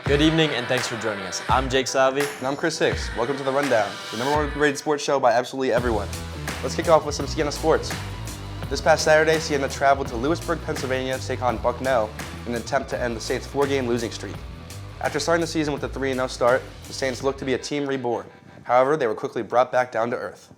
Good evening and thanks for joining us. I'm Jake Salvi. And I'm Chris Hicks. Welcome to The Rundown, the #1 rated sports show by absolutely everyone. Let's kick off with some Siena sports. This past Saturday, Siena traveled to Lewisburg, Pennsylvania to take on Bucknell in an attempt to end the Saints' 4-game losing streak. After starting the season with a 3-0 start, the Saints looked to be a team reborn. However, they were quickly brought back down to earth.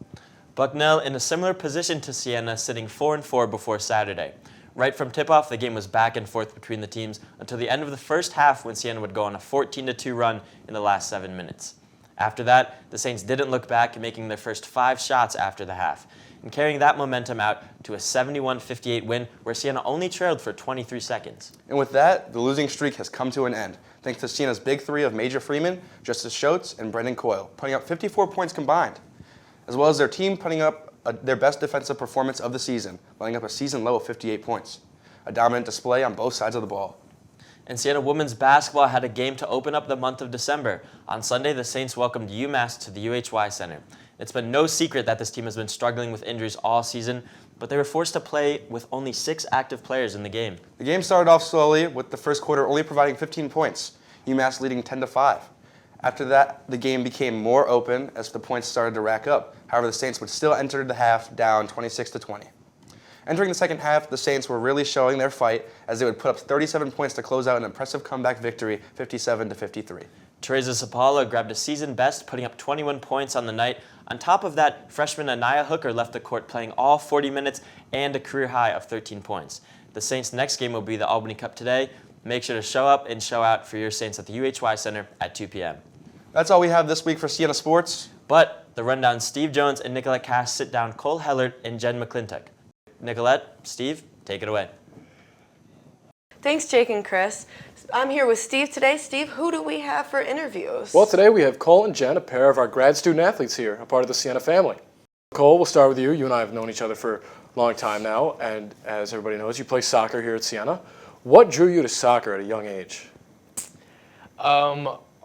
Bucknell in a similar position to Siena, sitting 4-4 before Saturday. Right from tip-off, the game was back and forth between the teams until the end of the first half when Siena would go on a 14-2 run in the last 7 minutes. After that, the Saints didn't look back, making their first 5 shots after the half, and carrying that momentum out to a 71-58 win where Siena only trailed for 23 seconds. And with that, the losing streak has come to an end, thanks to Siena's big three of Major Freeman, Justice Schultz, and Brendan Coyle, putting up 54 points combined, as well as their team putting up their best defensive performance of the season, lining up a season low of 58 points. A dominant display on both sides of the ball. And Siena women's basketball had a game to open up the month of December. On Sunday, the Saints welcomed UMass to the UHY Center. It's been no secret that this team has been struggling with injuries all season, but they were forced to play with only 6 active players in the game. The game started off slowly, with the first quarter only providing 15 points, UMass leading 10-5. After that, the game became more open as the points started to rack up. However, the Saints would still enter the half down 26-20. Entering the second half, the Saints were really showing their fight as they would put up 37 points to close out an impressive comeback victory, 57-53. Teresa Sapala grabbed a season best, putting up 21 points on the night. On top of that, freshman Anaya Hooker left the court playing all 40 minutes and a career high of 13 points. The Saints' next game will be the Albany Cup today. Make sure to show up and show out for your Saints at the UHY Center at 2 p.m. That's all we have this week for Siena Sports. But the rundown, Steve Jones and Nicolette Cass sit down Cole Hellert and Jen McClintock. Nicolette, Steve, take it away. Thanks, Jake and Chris. I'm here with Steve today. Steve, who do we have for interviews? Well, today we have Cole and Jen, a pair of our grad student athletes here, a part of the Siena family. Cole, we'll start with you. You and I have known each other for a long time now, and as everybody knows, you play soccer here at Siena. What drew you to soccer at a young age?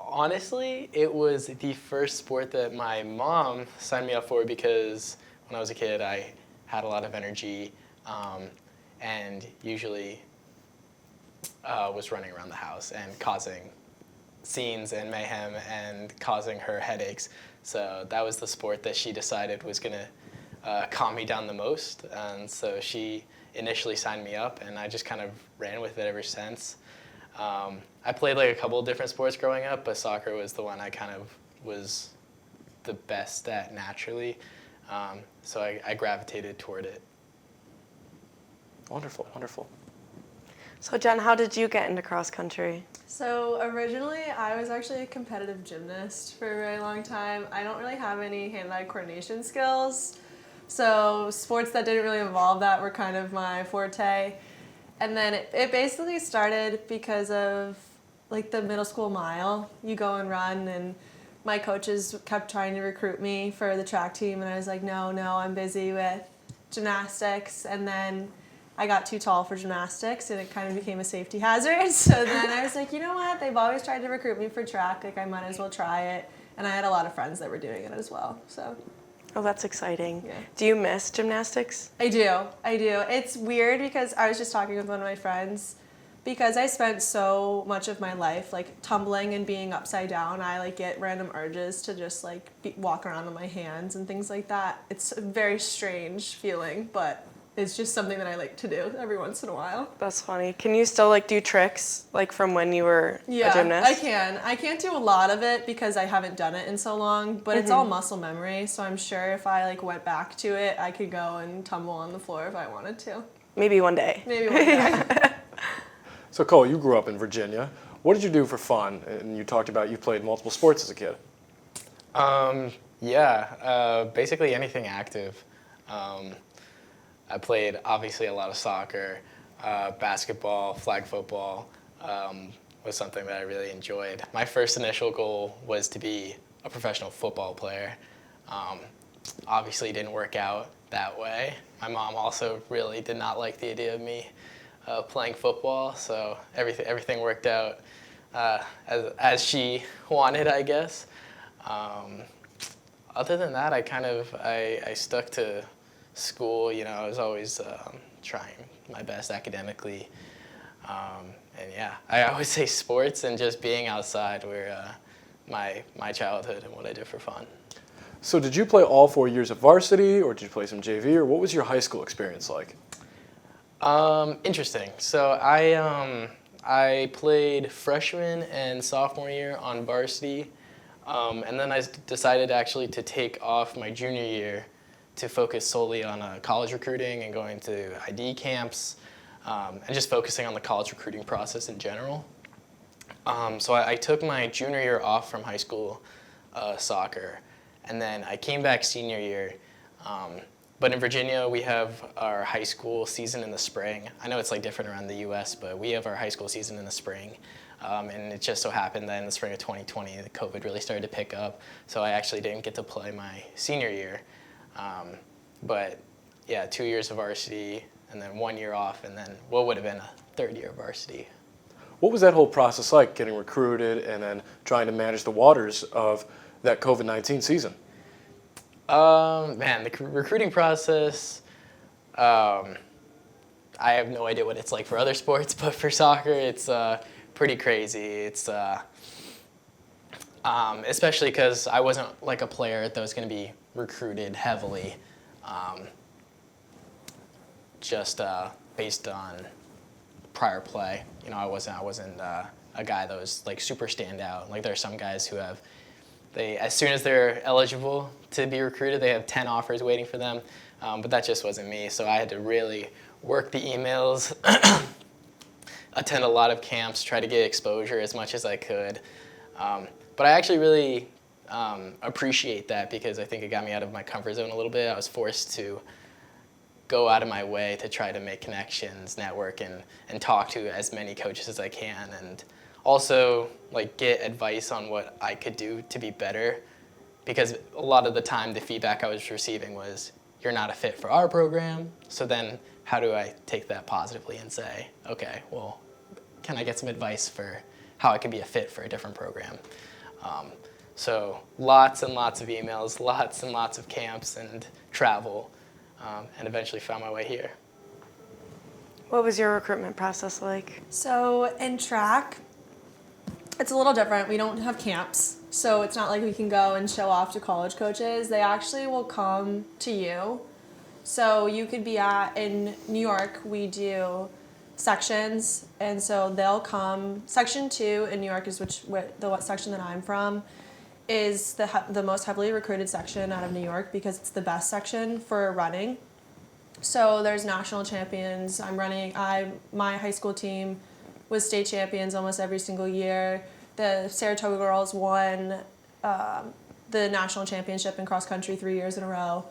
Honestly, it was the first sport that my mom signed me up for because when I was a kid, I had a lot of energy and usually was running around the house and causing scenes and mayhem and causing her headaches. So that was the sport that she decided was going to calm me down the most. And so she initially signed me up, and I just kind of ran with it ever since. I played like a couple of different sports growing up, but soccer was the one I kind of was the best at naturally. So I gravitated toward it. Wonderful, wonderful. So, Jen, how did you get into cross country? So originally, I was actually a competitive gymnast for a very long time. I don't really have any hand-eye coordination skills, so sports that didn't really involve that were kind of my forte. And then it basically started because of like the middle school mile. You go and run, and my coaches kept trying to recruit me for the track team, and I was like, no, I'm busy with gymnastics. And then I got too tall for gymnastics, and it kind of became a safety hazard. So then I was like, you know what? They've always tried to recruit me for track. Like, I might as well try it. And I had a lot of friends that were doing it as well. So. Oh, that's exciting. Yeah. Do you miss gymnastics? I do. It's weird because I was just talking with one of my friends, because I spent so much of my life like tumbling and being upside down. I like get random urges to just like walk around on my hands and things like that. It's a very strange feeling, but it's just something that I like to do every once in a while. That's funny. Can you still like do tricks like from when you were a gymnast? I can. I can't do a lot of it because I haven't done it in so long, but it's all muscle memory, so I'm sure if I like went back to it, I could go and tumble on the floor if I wanted to. Maybe one day. Maybe one day. So, Cole, you grew up in Virginia. What did you do for fun? And you talked about you played multiple sports as a kid. Basically anything active. I played obviously a lot of soccer, basketball, flag football was something that I really enjoyed. My first initial goal was to be a professional football player. Obviously didn't work out that way. My mom also really did not like the idea of me playing football, so everything worked out as she wanted, I guess. Other than that, I stuck to school. You know, I was always trying my best academically. And yeah, I always say sports and just being outside were my childhood and what I did for fun. So did you play all 4 years of varsity, or did you play some JV, or what was your high school experience like? Interesting. So I played freshman and sophomore year on varsity, and then I decided actually to take off my junior year to focus solely on college recruiting and going to ID camps, and just focusing on the college recruiting process in general. So I took my junior year off from high school soccer, and then I came back senior year. But in Virginia, we have our high school season in the spring. I know it's like different around the US, but we have our high school season in the spring. And it just so happened that in the spring of 2020, the COVID really started to pick up. So I actually didn't get to play my senior year. But yeah, 2 years of varsity and then 1 year off, and then what would have been a third year of varsity. What was that whole process like, getting recruited and then trying to manage the waters of that COVID-19 season? Man, the recruiting process, I have no idea what it's like for other sports, but for soccer, it's pretty crazy. It's especially because I wasn't like a player that was going to be recruited heavily, just based on prior play. You know, I wasn't a guy that was like super standout. Like there are some guys who have. As soon as they're eligible to be recruited, they have 10 offers waiting for them, but that just wasn't me. So I had to really work the emails, attend a lot of camps, try to get exposure as much as I could. But I actually really appreciate that because I think it got me out of my comfort zone a little bit. I was forced to go out of my way to try to make connections, network, and talk to as many coaches as I can, and also like get advice on what I could do to be better, because a lot of the time the feedback I was receiving was, you're not a fit for our program. So then how do I take that positively and say, okay, well, can I get some advice for how I can be a fit for a different program? So lots and lots of emails, lots and lots of camps and travel, and eventually found my way here. What was your recruitment process like? So in track, it's a little different. We don't have camps, so it's not like we can go and show off to college coaches. They actually will come to you. So you could be in New York, we do sections, and so they'll come. Section 2 in New York is the section that I'm from, is the most heavily recruited section out of New York because it's the best section for running. So there's national champions. My high school team was state champions almost every single year. The Saratoga girls won the national championship in cross country 3 years in a row.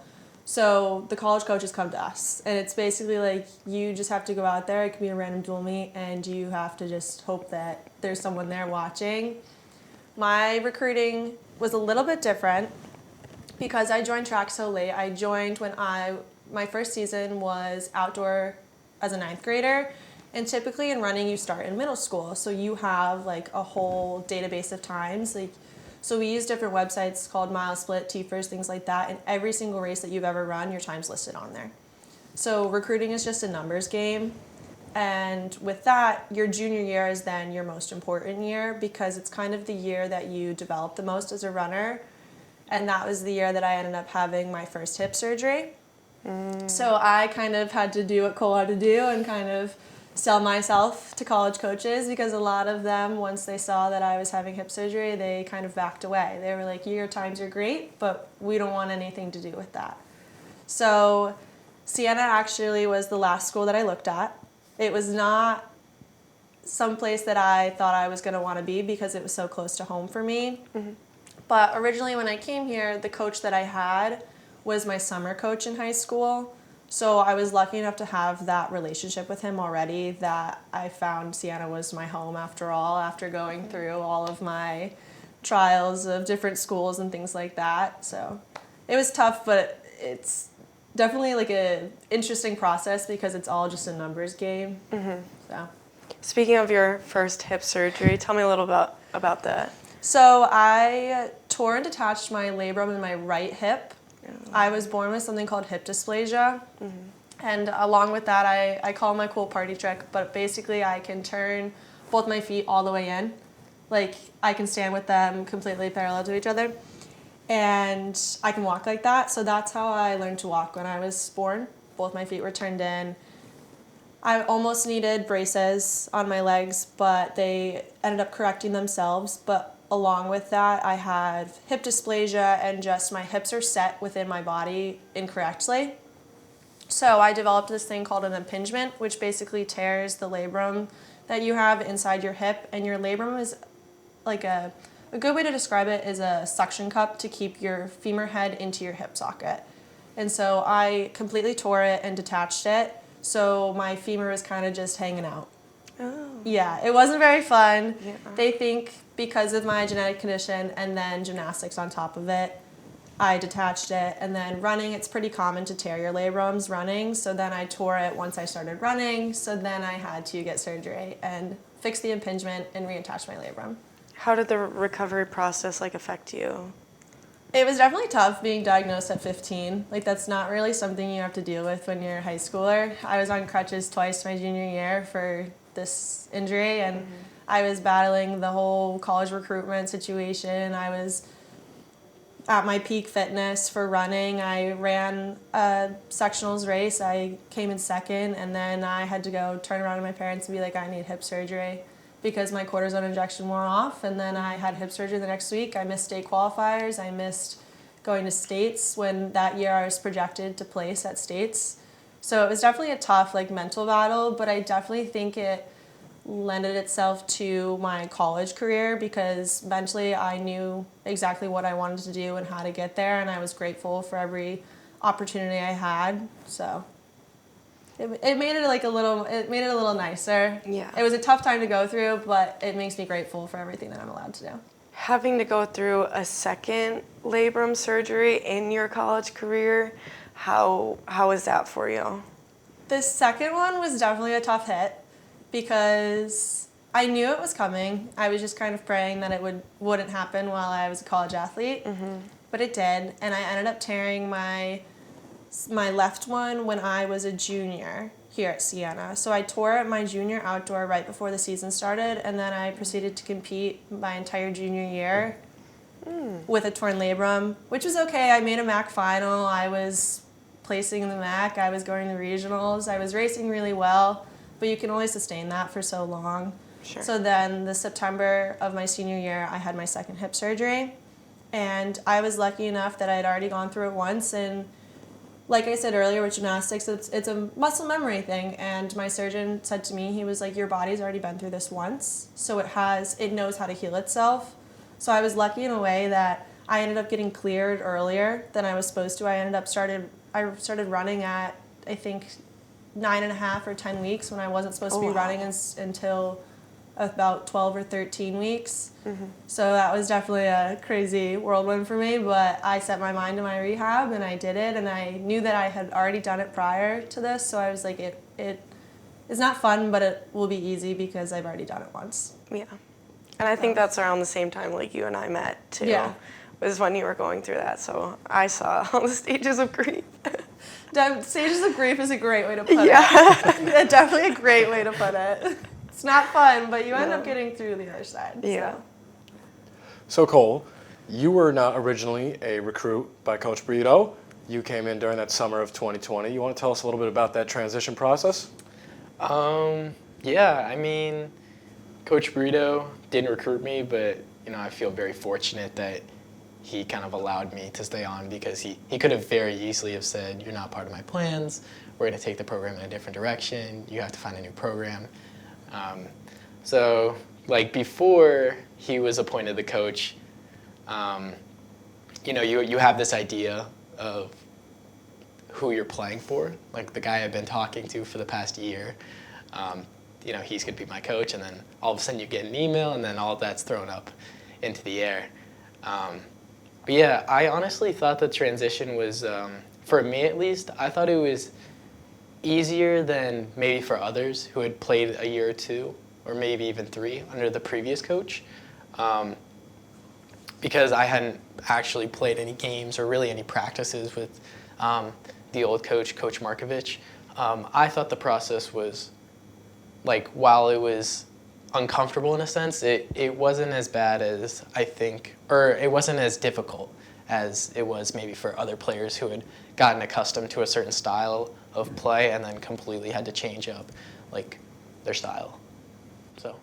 So the college coaches come to us, and it's basically like you just have to go out there. It could be a random dual meet, and you have to just hope that there's someone there watching. My recruiting was a little bit different because I joined track so late. I joined when my first season was outdoor as a 9th grader. And typically in running, you start in middle school. So you have like a whole database of times. So we use different websites called Mile Split, TFers, things like that. And every single race that you've ever run, your time's listed on there. So recruiting is just a numbers game. And with that, your junior year is then your most important year because it's kind of the year that you develop the most as a runner. And that was the year that I ended up having my first hip surgery. So I kind of had to do what Cole had to do and kind of sell myself to college coaches because a lot of them, once they saw that I was having hip surgery, they kind of backed away. They were like, your times are great, but we don't want anything to do with that. So Siena actually was the last school that I looked at. It was not someplace that I thought I was going to want to be because it was so close to home for me. Mm-hmm. But originally when I came here, the coach that I had was my summer coach in high school. So I was lucky enough to have that relationship with him already that I found Siena was my home after all, after going through all of my trials of different schools and things like that. So it was tough, but it's definitely like a interesting process because it's all just a numbers game. Mm-hmm. So, speaking of your first hip surgery, tell me a little about that. So I tore and detached my labrum in my right hip. I was born with something called hip dysplasia, And along with that, I call my cool party trick, but basically I can turn both my feet all the way in. Like, I can stand with them completely parallel to each other. And I can walk like that. So that's how I learned to walk when I was born. Both my feet were turned in. I almost needed braces on my legs, but they ended up correcting themselves. But along with that, I had hip dysplasia and just my hips are set within my body incorrectly. So I developed this thing called an impingement, which basically tears the labrum that you have inside your hip. And your labrum is like a good way to describe it is a suction cup to keep your femur head into your hip socket. And so I completely tore it and detached it. So my femur was kind of just hanging out. Oh. Yeah, it wasn't very fun. Yeah. They think because of my genetic condition and then gymnastics on top of it, I detached it. And then running, it's pretty common to tear your labrums running. So then I tore it once I started running. So then I had to get surgery and fix the impingement and reattach my labrum. How did the recovery process affect you? It was definitely tough being diagnosed at 15. Like, that's not really something you have to deal with when you're a high schooler. I was on crutches twice my junior year for this injury, and I was battling the whole college recruitment situation. I was at my peak fitness for running. I ran a sectionals race. I came in second, and then I had to go turn around to my parents and be like, I need hip surgery, because my cortisone injection wore off. And then I had hip surgery the next week. I missed state qualifiers. I missed going to states when that year I was projected to place at states. So it was definitely a tough mental battle, but I definitely think it lended itself to my college career because eventually I knew exactly what I wanted to do and how to get there, and I was grateful for every opportunity I had. So it made it it made it a little nicer. Yeah. It was a tough time to go through, but it makes me grateful for everything that I'm allowed to do. Having to go through a second labrum surgery in your college career, how is that for you? The second one was definitely a tough hit because I knew it was coming. I was just kind of praying that it wouldn't happen while I was a college athlete, but it did, and I ended up tearing my left one when I was a junior here at Siena. So I tore it my junior outdoor right before the season started, and then I proceeded to compete my entire junior year with a torn labrum, which was okay. I made a MAC final. I was placing in the MAC. I was going to regionals. I was racing really well, but you can only sustain that for so long. Sure. So then the September of my senior year, I had my second hip surgery, and I was lucky enough that I had already gone through it once, and like I said earlier with gymnastics, it's a muscle memory thing, and my surgeon said to me, he was like, your body's already been through this once, so it knows how to heal itself. So I was lucky in a way that I ended up getting cleared earlier than I was supposed to. I started running at, I think, 9.5 or 10 weeks when I wasn't supposed to be running until about 12 or 13 weeks. So that was definitely a crazy whirlwind for me, but I set my mind to my rehab and I did it, and I knew that I had already done it prior to this, so I was like, it is not fun, but it will be easy because I've already done it once. Yeah. And I think that's around the same time you and I met too. Yeah. Was when you were going through that, so I saw all the stages of grief. Stages of grief is a great way to put it. Yeah. Definitely a great way to put it. It's not fun, but you end up getting through the other side. Yeah. So Cole, you were not originally a recruit by Coach Brito. You came in during that summer of 2020. You want to tell us a little bit about that transition process? Yeah, I mean, Coach Brito didn't recruit me, but I feel very fortunate that he kind of allowed me to stay on because he could have very easily have said, you're not part of my plans, we're going to take the program in a different direction, you have to find a new program. So before he was appointed the coach, you have this idea of who you're playing for. Like the guy I've been talking to for the past year, he's going to be my coach, and then all of a sudden you get an email, and then all of that's thrown up into the air. But yeah, I honestly thought the transition was, for me at least, I thought it was easier than maybe for others who had played a year or two, or maybe even 3 under the previous coach, because I hadn't actually played any games or really any practices with the old coach, Coach Markovich. I thought the process was, like, while it was uncomfortable in a sense, it wasn't as bad as I think, or it wasn't as difficult as it was maybe for other players who had gotten accustomed to a certain style of play and then completely had to change up, like, their style. So.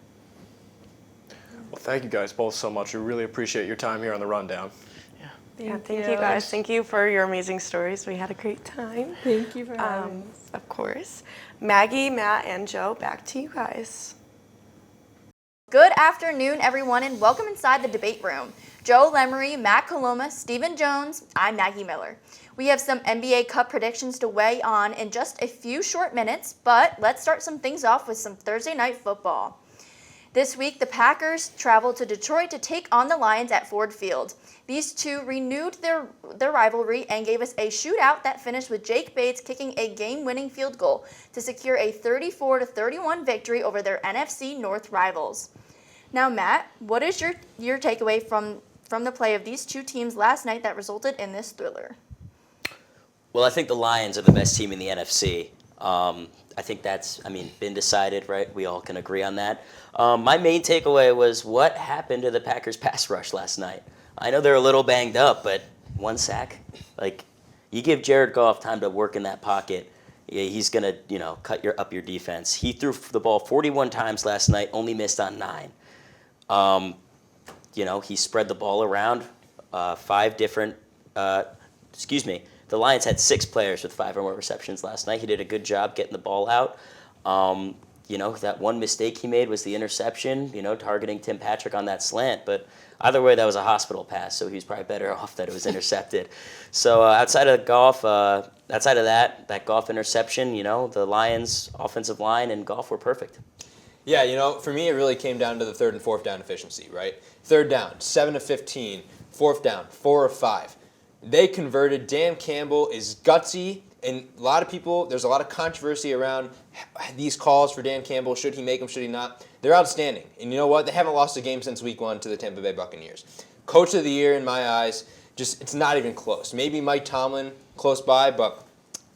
Well, thank you guys both so much. We really appreciate your time here on the Rundown. Thank you guys. Thank you for your amazing stories. We had a great time. Thank you for having us. Of course. Maggie, Matt, and Joe, back to you guys. Good afternoon, everyone, and welcome inside the debate room. Joe Lemery, Matt Coloma, Stephen Jones, I'm Maggie Miller. We have some NBA Cup predictions to weigh on in just a few short minutes, but let's start some things off with some Thursday night football. This week, the Packers traveled to Detroit to take on the Lions at Ford Field. These two renewed their rivalry and gave us a shootout that finished with Jake Bates kicking a game-winning field goal to secure a 34-31 victory over their NFC North rivals. Now, Matt, what is your takeaway from the play of these two teams last night that resulted in this thriller? Well, I think the Lions are the best team in the NFC. I think that's, been decided, right? We all can agree on that. My main takeaway was what happened to the Packers pass rush last night. I know they're a little banged up, but one sack, like, you give Jared Goff time to work in that pocket, he's going to, cut up your defense. He threw the ball 41 times last night, only missed on 9. He spread the ball around 5 different, the Lions had 6 players with 5 or more receptions last night. He did a good job getting the ball out. That one mistake he made was the interception, targeting Tim Patrick on that slant. But either way, that was a hospital pass, so he was probably better off that it was intercepted. So outside of that Goff interception, the Lions' offensive line and Goff were perfect. Yeah, for me, it really came down to the 3rd and 4th down efficiency, right? 3rd down, 7 of 15. 4th down, 4 of 5. They converted. Dan Campbell is gutsy, and there's a lot of controversy around these calls for Dan Campbell. Should he make them, should he not? They're outstanding. And you know what? They haven't lost a game since week 1 to the Tampa Bay Buccaneers. Coach of the year, in my eyes, it's not even close. Maybe Mike Tomlin close by, but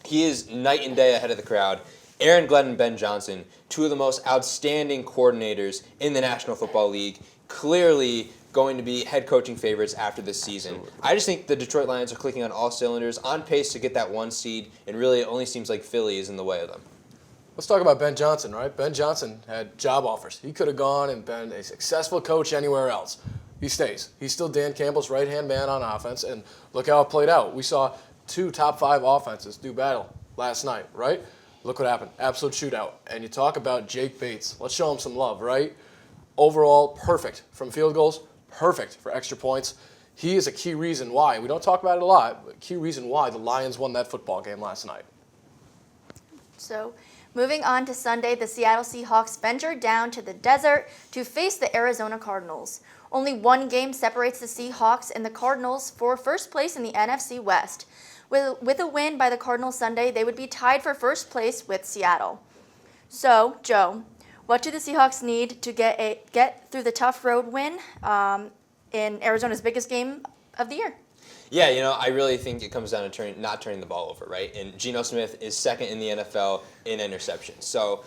he is night and day ahead of the crowd. Aaron Glenn and Ben Johnson, 2 of the most outstanding coordinators in the National Football League, clearly going to be head coaching favorites after this season. I just think the Detroit Lions are clicking on all cylinders, on pace to get that 1 seed, and really it only seems like Philly is in the way of them. Let's talk about Ben Johnson, right? Ben Johnson had job offers. He could have gone and been a successful coach anywhere else. He stays. He's still Dan Campbell's right-hand man on offense, and look how it played out. We saw 2 top 5 offenses do battle last night, right? Look what happened. Absolute shootout. And you talk about Jake Bates. Let's show him some love, right? Overall, perfect from field goals, perfect for extra points. He is a key reason why, we don't talk about it a lot, but a key reason why the Lions won that football game last night. So, moving on to Sunday, the Seattle Seahawks ventured down to the desert to face the Arizona Cardinals. Only 1 game separates the Seahawks and the Cardinals for first place in the NFC West. With a win by the Cardinals Sunday, they would be tied for first place with Seattle. So, Joe, what do the Seahawks need to get through the tough road win in Arizona's biggest game of the year? Yeah, I really think it comes down to not turning the ball over, right? And Geno Smith is 2nd in the NFL in interceptions. So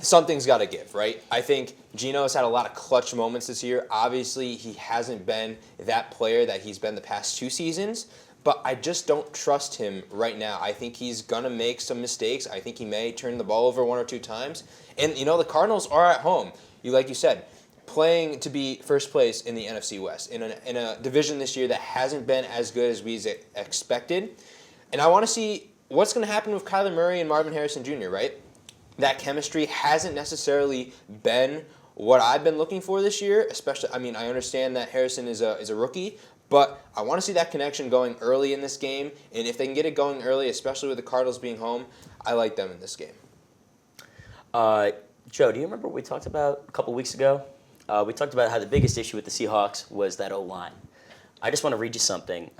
something's got to give, right? I think Geno's had a lot of clutch moments this year. Obviously, he hasn't been that player that he's been the past 2 seasons, but I just don't trust him right now. I think he's going to make some mistakes. I think he may turn the ball over 1 or 2 times. And, the Cardinals are at home. Like you said, playing to be first place in the NFC West in a division this year that hasn't been as good as we expected. And I want to see what's going to happen with Kyler Murray and Marvin Harrison Jr., right? That chemistry hasn't necessarily been what I've been looking for this year, especially, I understand that Harrison is a rookie, but I want to see that connection going early in this game. And if they can get it going early, especially with the Cardinals being home, I like them in this game. Joe, do you remember what we talked about a couple weeks ago? We talked about how the biggest issue with the Seahawks was that O-line. I just want to read you something.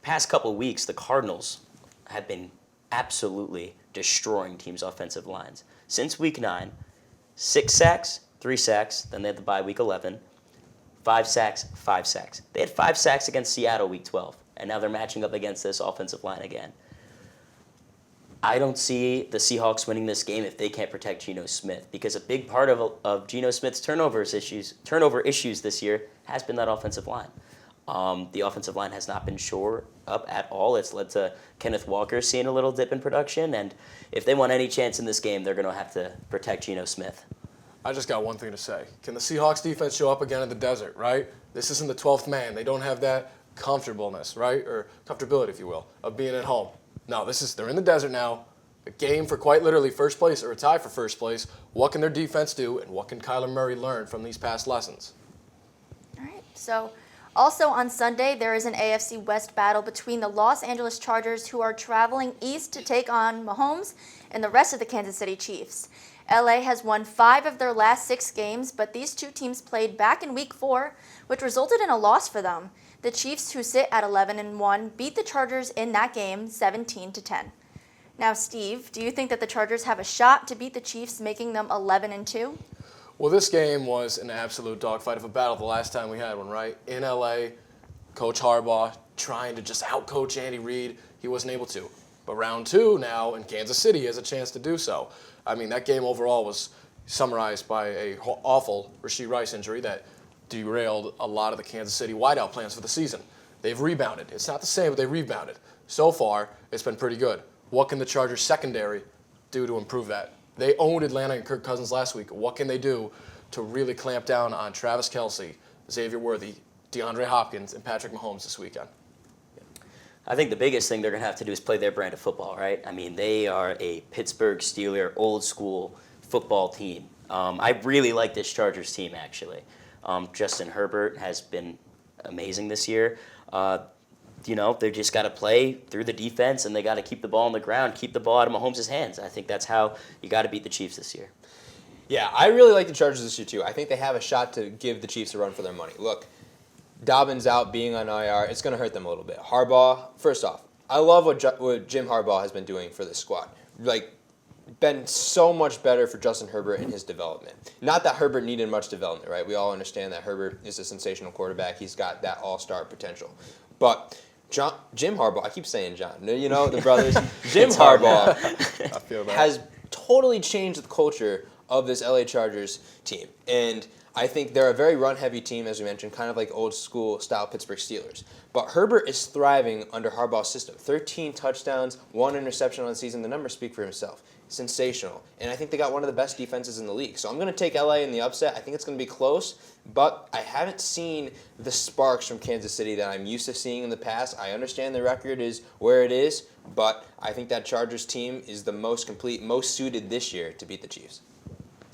Past couple of weeks, the Cardinals have been absolutely destroying teams' offensive lines. Since week 9, 6 sacks, 3 sacks, then they had the bye week 11, 5 sacks, 5 sacks. They had 5 sacks against Seattle week 12, and now they're matching up against this offensive line again. I don't see the Seahawks winning this game if they can't protect Geno Smith, because a big part of Geno Smith's turnover issues this year has been that offensive line. The offensive line has not been shore up at all. It's led to Kenneth Walker seeing a little dip in production, and if they want any chance in this game, they're going to have to protect Geno Smith. I just got one thing to say. Can the Seahawks defense show up again in the desert, right? This isn't the 12th man. They don't have that comfortableness, right? Or comfortability, if you will, of being at home. No, they're in the desert now. A game for quite literally first place or a tie for first place. What can their defense do, and what can Kyler Murray learn from these past lessons? All right, so also on Sunday, there is an AFC West battle between the Los Angeles Chargers, who are traveling east to take on Mahomes and the rest of the Kansas City Chiefs. LA has won 5 of their last 6 games, but these two teams played back in Week 4, which resulted in a loss for them. The Chiefs, who sit at 11-1, beat the Chargers in that game 17-10. Now, Steve, do you think that the Chargers have a shot to beat the Chiefs, making them 11-2? Well, this game was an absolute dogfight of a battle the last time we had one, right? In LA, Coach Harbaugh trying to just outcoach Andy Reid. He wasn't able to. But round 2 now in Kansas City has a chance to do so. I mean, that game overall was summarized by an awful Rashee Rice injury that derailed a lot of the Kansas City wideout plans for the season. They've rebounded. It's not the same, but they rebounded. So far, it's been pretty good. What can the Chargers secondary do to improve that? They owned Atlanta and Kirk Cousins last week. What can they do to really clamp down on Travis Kelce, Xavier Worthy, DeAndre Hopkins, and Patrick Mahomes this weekend? I think the biggest thing they're going to have to do is play their brand of football, right? I mean, they are a Pittsburgh Steeler, old-school football team. I really like this Chargers team, actually. Justin Herbert has been amazing this year. They just got to play through the defense, and they got to keep the ball on the ground, keep the ball out of Mahomes' hands. I think that's how you got to beat the Chiefs this year. Yeah, I really like the Chargers this year, too. I think they have a shot to give the Chiefs a run for their money. Look, Dobbins out, being on IR, it's going to hurt them a little bit. Harbaugh, first off, I love what Jim Harbaugh has been doing for this squad. Been so much better for Justin Herbert in his development. Not that Herbert needed much development, right? We all understand that Herbert is a sensational quarterback. He's got that all-star potential. But Jim Harbaugh, I keep saying John, the brothers. Jim Harbaugh has totally changed the culture of this LA Chargers team. And I think they're a very run-heavy team, as we mentioned, kind of like old-school style Pittsburgh Steelers. But Herbert is thriving under Harbaugh's system. 13 touchdowns, 1 interception on the season. The numbers speak for himself. Sensational. And I think they got one of the best defenses in the league. So I'm going to take LA in the upset. I think it's going to be close, but I haven't seen the sparks from Kansas City that I'm used to seeing in the past. I understand the record is where it is, but I think that Chargers team is the most complete, most suited this year to beat the Chiefs.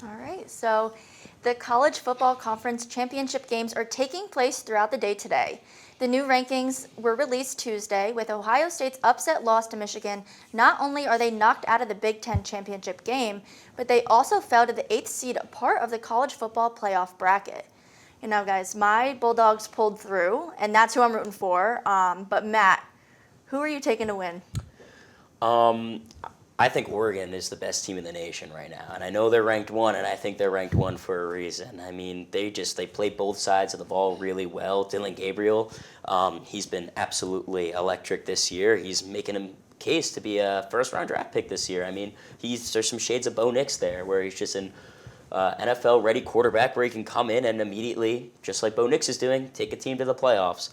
All right, so the College Football Conference Championship games are taking place throughout the day today. The new rankings were released Tuesday with Ohio State's upset loss to Michigan. Not only are they knocked out of the Big Ten championship game, but they also fell to the 8th seed, part of the college football playoff bracket. Guys, my Bulldogs pulled through, and that's who I'm rooting for. But Matt, who are you taking to win? I think Oregon is the best team in the nation right now, and I know they're ranked 1, and I think they're ranked 1 for a reason. I mean, they play both sides of the ball really well. Dylan Gabriel, he's been absolutely electric this year. He's making a case to be a first-round draft pick this year. I mean, there's some shades of Bo Nix there, where he's just an NFL-ready quarterback where he can come in and immediately, just like Bo Nix is doing, take a team to the playoffs.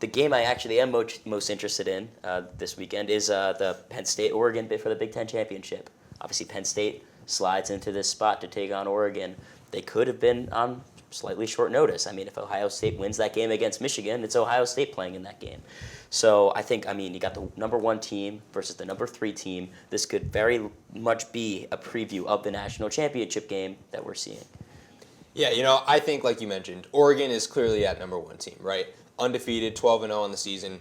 The game I actually am most interested in this weekend is the Penn State-Oregon bid for the Big Ten Championship. Obviously, Penn State slides into this spot to take on Oregon. They could have been on slightly short notice. I mean, if Ohio State wins that game against Michigan, it's Ohio State playing in that game. So I think, you got the number 1 team versus the number 3 team. This could very much be a preview of the national championship game that we're seeing. Yeah, I think, like you mentioned, Oregon is clearly at number 1 team, right? Undefeated, 12-0 on the season.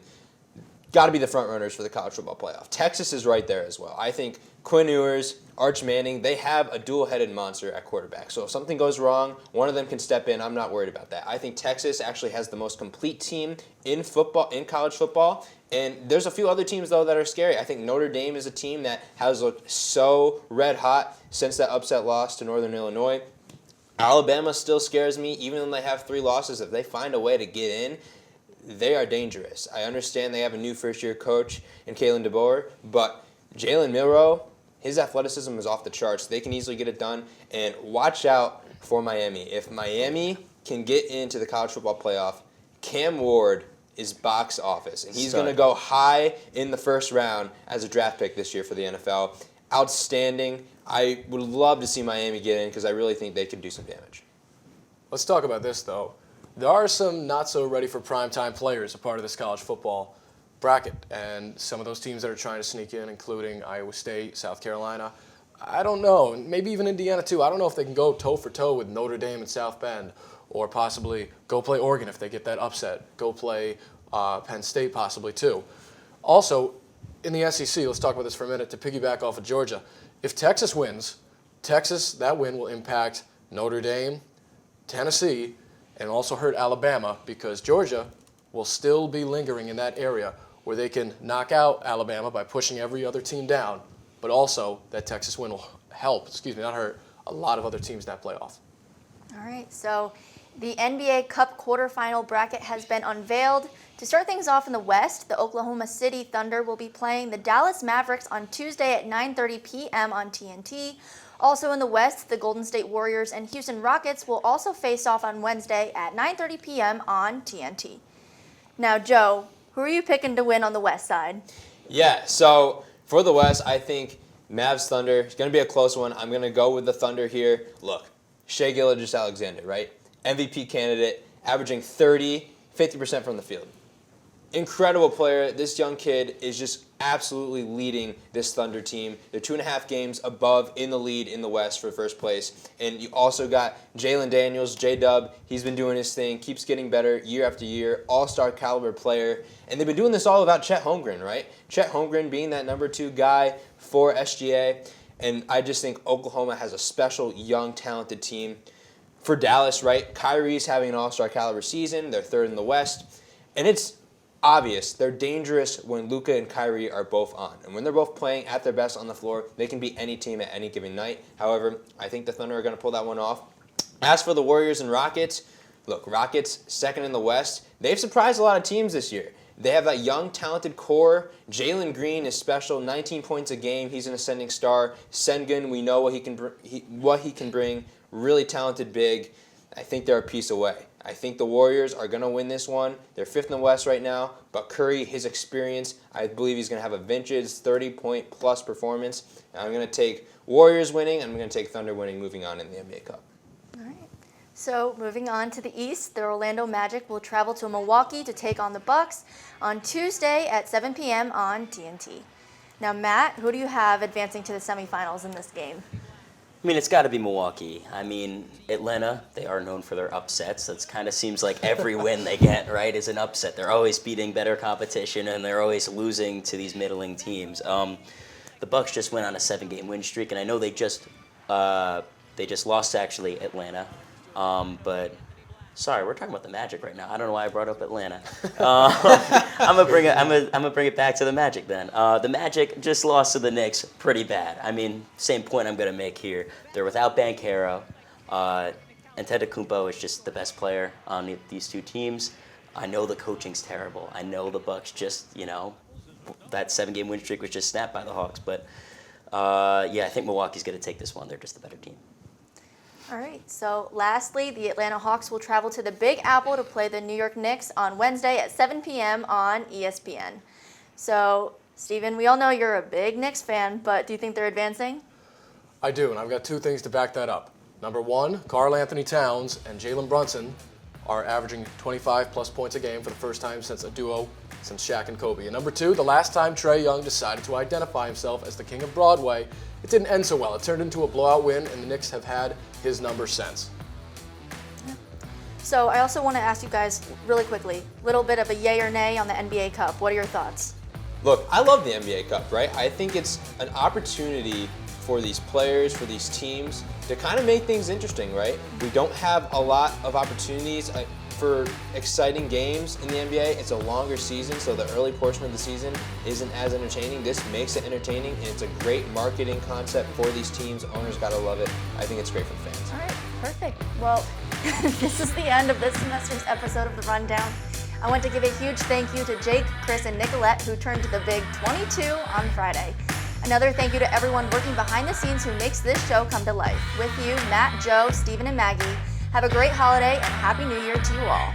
Got to be the front runners for the college football playoff. Texas is right there as well. I think Quinn Ewers, Arch Manning, they have a dual-headed monster at quarterback. So if something goes wrong, one of them can step in. I'm not worried about that. I think Texas actually has the most complete team in football, in college football. And there's a few other teams, though, that are scary. I think Notre Dame is a team that has looked so red hot since that upset loss to Northern Illinois. Alabama still scares me, even though they have 3 losses. If they find a way to get in, they are dangerous. I understand they have a new first-year coach in Kalen DeBoer, but Jalen Milroe, his athleticism is off the charts. They can easily get it done. And watch out for Miami. If Miami can get into the college football playoff, Cam Ward is box office. And he's going to go high in the first round as a draft pick this year for the NFL. Outstanding. I would love to see Miami get in because I really think they could do some damage. Let's talk about this, though. There are some not so ready for primetime players a part of this college football bracket, and some of those teams that are trying to sneak in, including Iowa State, South Carolina. I don't know, maybe even Indiana too. I don't know if they can go toe for toe with Notre Dame and South Bend, or possibly go play Oregon if they get that upset. Go play Penn State possibly too. Also, in the SEC, let's talk about this for a minute to piggyback off of Georgia. If Texas wins, that win will impact Notre Dame, Tennessee, and also hurt Alabama because Georgia will still be lingering in that area where they can knock out Alabama by pushing every other team down, but also that Texas win will help, not hurt, a lot of other teams in that playoff. All right, so the NBA Cup quarterfinal bracket has been unveiled. To start things off in the West, the Oklahoma City Thunder will be playing the Dallas Mavericks on Tuesday at 9:30 p.m. on TNT. Also in the West, the Golden State Warriors and Houston Rockets will also face off on Wednesday at 9:30 p.m. on TNT. Now, Joe, who are you picking to win on the West side? Yeah, so for the West, I think Mavs Thunder is going to be a close one. I'm going to go with the Thunder here. Look, Shai Gilgeous-Alexander, right? MVP candidate, averaging 50% from the field. Incredible player. This young kid is just absolutely leading this Thunder team. They're 2.5 games above in the lead in the West for first place. And you also got Jalen Daniels, J-Dub. He's been doing his thing, keeps getting better year after year, all-star caliber player. And they've been doing this all without Chet Holmgren, right? Chet Holmgren being that number 2 guy for SGA. And I just think Oklahoma has a special, young, talented team. For Dallas, right, Kyrie's having an all-star caliber season. They're 3rd in the West. And it's obvious they're dangerous when Luka and Kyrie are both on. And when they're both playing at their best on the floor, they can beat any team at any given night. However, I think the Thunder are going to pull that one off. As for the Warriors and Rockets, look, Rockets 2nd in the West. They've surprised a lot of teams this year. They have that young, talented core. Jalen Green is special, 19 points a game. He's an ascending star. Sengun, we know what he can bring. Really talented big. I think they're a piece away. I think the Warriors are going to win this one. They're 5th in the West right now, but Curry, his experience, I believe he's going to have a vintage 30-point-plus performance. And I'm going to take Warriors winning, and I'm going to take Thunder winning moving on in the NBA Cup. All right. So moving on to the East, the Orlando Magic will travel to Milwaukee to take on the Bucks on Tuesday at 7 p.m. on TNT. Now, Matt, who do you have advancing to the semifinals in this game? I mean, it's got to be Milwaukee. I mean, Atlanta, they are known for their upsets. That kind of seems like every win they get, right, is an upset. They're always beating better competition, and they're always losing to these middling teams. The Bucks just went on a 7-game win streak, and I know they just lost to actually Atlanta. But sorry, we're talking about the Magic right now. I don't know why I brought up Atlanta. I'm gonna bring it back to the Magic then. The Magic just lost to the Knicks pretty bad. I mean, same point I'm gonna make here. They're without Banchero. Antetokounmpo is just the best player on these two teams. I know the coaching's terrible. I know the Bucks just, that 7-game win streak was just snapped by the Hawks. But yeah, I think Milwaukee's gonna take this one. They're just the better team. All right, so lastly, the Atlanta Hawks will travel to the Big Apple to play the New York Knicks on Wednesday at 7 p.m. on ESPN. So, Steven, we all know you're a big Knicks fan, but do you think they're advancing? I do, and I've got 2 things to back that up. Number 1, Karl Anthony Towns and Jalen Brunson are averaging 25-plus points a game for the first time since a duo since Shaq and Kobe. And number 2, the last time Trae Young decided to identify himself as the king of Broadway, it didn't end so well. It turned into a blowout win, and the Knicks have had his number since. Yeah. So I also want to ask you guys really quickly, a little bit of a yay or nay on the NBA Cup. What are your thoughts? Look, I love the NBA Cup, right? I think it's an opportunity for these players, for these teams, to kind of make things interesting, right? We don't have a lot of opportunities for exciting games in the NBA. It's a longer season, so the early portion of the season isn't as entertaining. This makes it entertaining, and it's a great marketing concept for these teams. Owners gotta love it. I think it's great for fans. All right, perfect. Well, this is the end of this semester's episode of The Rundown. I want to give a huge thank you to Jake, Chris, and Nicolette, who turned to the big 22 on Friday. Another thank you to everyone working behind the scenes who makes this show come to life. With you, Matt, Joe, Stephen, and Maggie. Have a great holiday and Happy New Year to you all.